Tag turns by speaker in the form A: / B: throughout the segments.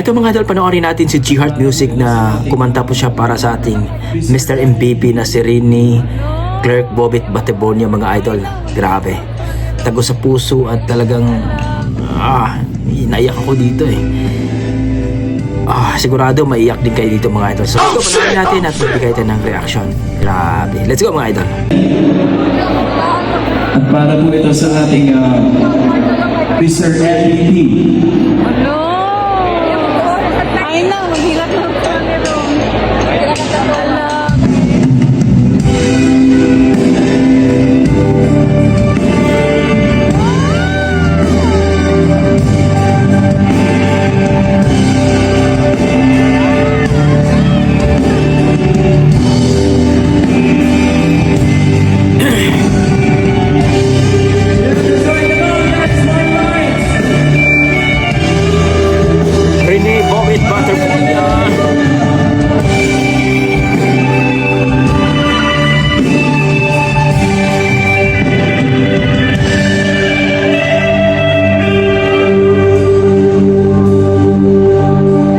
A: Ito mga idol, panoorin natin si G-Heart Music na kumanta po siya para sa ating Mr. MVP na si Rini Clerk Bobit Batebonio mga idol. Grabe. Tago sa puso at talagang naiyak ako dito eh. Sigurado maiyak din kayo dito mga idol. So ito, panoorin natin at magbigay tayo ng reaction. Grabe. Let's go mga idol.
B: At para po ito sa ating Mr. MVP.
C: Ay na, maghilak ng camera.
A: Rini Bobit Batebonio.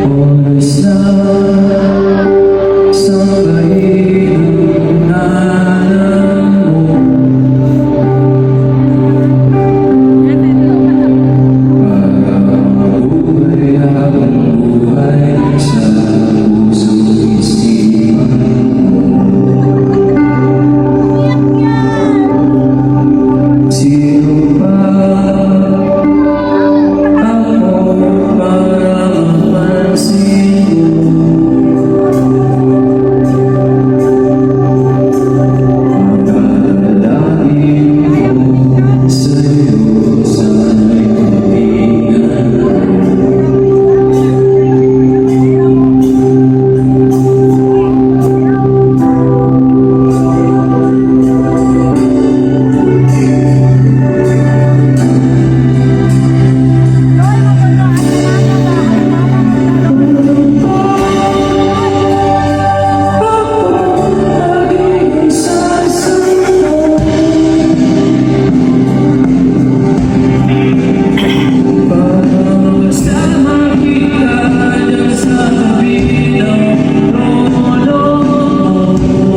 B: Oras na sa kahihinatan mo, pag-abuhay habang buhay sa pusong isipan mo. Sino ba ako para mapansin mo? Pagkalangin ko sa'yo, sana'y tumingan. Laging sasayaw basta makita dyan sa tabi ng trono mo.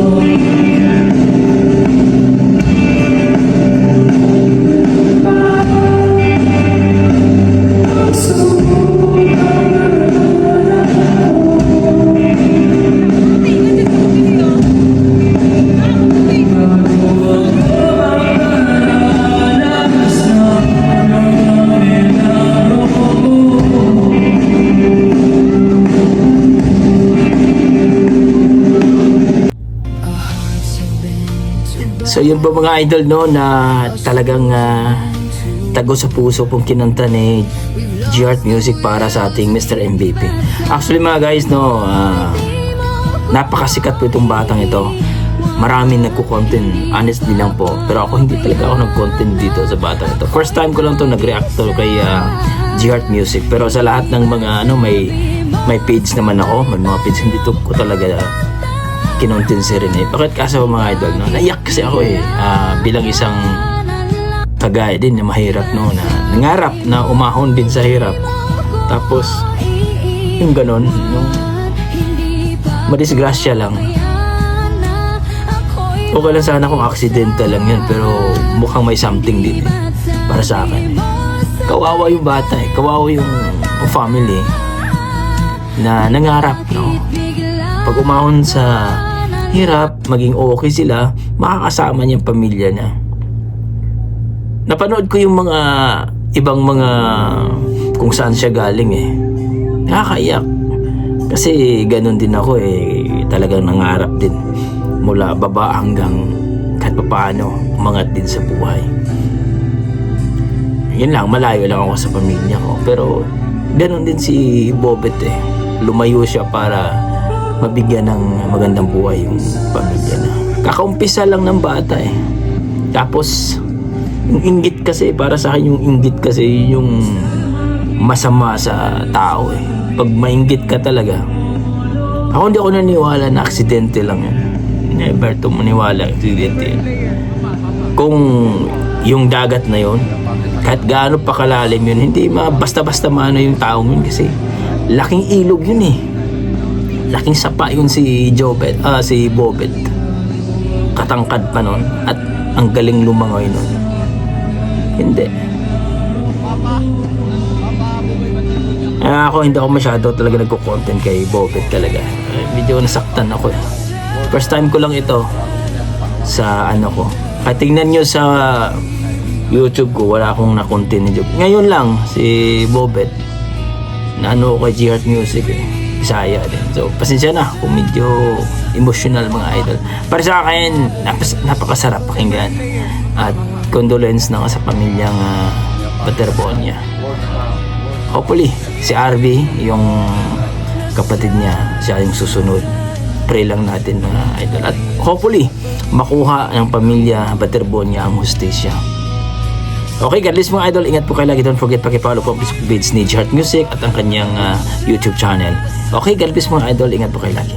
A: So yun po mga idol no, na talagang tago sa puso pong kinanta ni G-Heart Music para sa ating Mr. MVP. Actually mga guys no, napakasikat po itong batang ito. Maraming nagko-content, honestly lang po. Pero ako hindi talaga ako nag-content dito sa batang ito. First time ko lang to nag-react to kay G-Heart Music. Pero sa lahat ng mga may page naman ako, may mga page hindi to ko talaga kinontent si Rene. Bakit kasi mga idol no? Naiyak kasi ako eh. Bilang isang kagaya din na mahirap no, na nangarap na umahon din sa hirap. Tapos yung ganon, yung madisgrasya lang. Okay lang sana kung accidental lang yun, pero mukhang may something din eh, para sa akin. Kawawa yung bata eh, kawawa yung family na nangarap no. Pag umahon sa hirap, maging okay sila, makakasama niyang pamilya niya. Napanood ko yung mga ibang mga kung saan siya galing eh. Nakakaiyak. Kasi ganun din ako eh, talagang nangarap din. Mula baba hanggang kahit paano, umangat din sa buhay. Yun lang, malayo lang ako sa pamilya ko. Pero ganun din si Bobet eh. Lumayo siya para mabigyan ng magandang buhay yung pamilya na. Kakaumpisa lang ng bata eh. Tapos, yung inggit kasi, para sa akin yung inggit kasi yung masama sa tao eh. Pag mainggit ka talaga, ako hindi ako naniwala na aksidente lang yan. Never to maniwala aksidente yan. Kung yung dagat na yun, kahit gaano pa kalalim yun, hindi basta-basta maano yung taong yun kasi laking ilog yun eh. Laking sapa yun si Bobet. Katangkad pa nun at ang galing lumangoy nun. Hindi. Hindi ako masyado talaga nagko-content kay Bobet talaga. Medyo nasaktan ako eh. First time ko lang ito sa ko. Kaya tingnan nyo sa YouTube ko, wala akong na-content. Ngayon lang, si Bobet, na kay G-Heart Music eh. Bisaya din. So, pasensya na kung medyo emotional mga idol. Para sa akin, napakasarap pakinggan. At condolence na nga sa pamilyang Baterbonia. Hopefully, si RV, yung kapatid niya, siya yung susunod. Pray lang natin mga idol. At hopefully, makuha ng pamilya Baterbonia ang hustisya. Okay, God bless mga idol. Ingat po kayo lagi. Don't forget pakipollow po ang Facebook page ni G-Heart Music at ang kanyang YouTube channel. Okay, God bless mga idol. Ingat po kayo lagi.